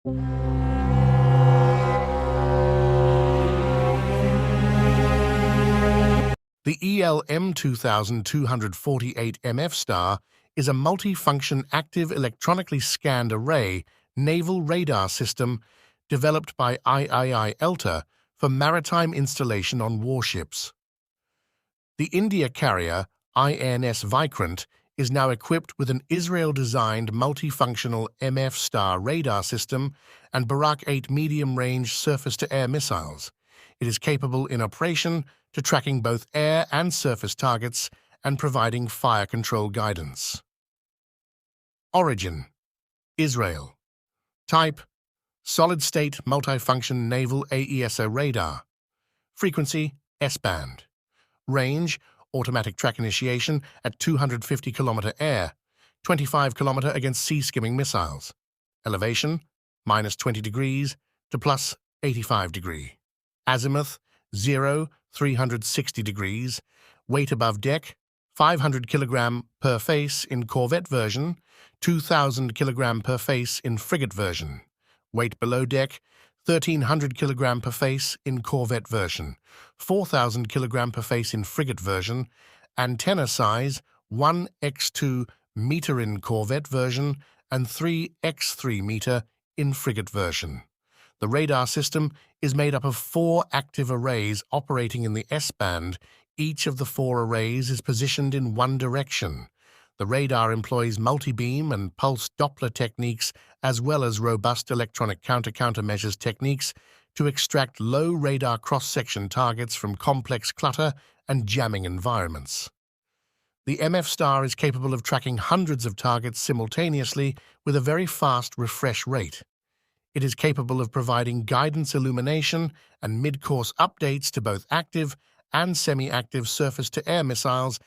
The ELM 2248 MF Star is a multifunction active electronically scanned array naval radar system developed by IAI Elta for maritime installation on warships. The India carrier INS Vikrant is now equipped with an Israel-designed multifunctional MF Star radar system and Barak 8 medium-range surface-to-air missiles. It is capable in operation to tracking both air and surface targets and providing fire control guidance. Origin: Israel. Type: solid-state multifunction naval AESA radar. Frequency: S-band. Range: automatic track initiation at 250 km air, 25 km against sea-skimming missiles. Elevation: -20 degrees to +85 degree. Azimuth: 0-360 degrees. Weight above deck: 500 kg per face in corvette version, 2,000 kg per face in frigate version. Weight below deck: 1,300 kg per face in corvette version, 4,000 kg per face in frigate version. Antenna size: 1x2 meter in corvette version and 3x3 meter in frigate version. The radar system is made up of 4 active arrays operating in the S-band. Each of the 4 arrays is positioned in one direction. The radar employs multi-beam and pulse Doppler techniques as well as robust electronic countermeasures techniques to extract low radar cross-section targets from complex clutter and jamming environments. The MF Star is capable of tracking hundreds of targets simultaneously with a very fast refresh rate. It is capable of providing guidance illumination and mid-course updates to both active and semi-active surface-to-air missiles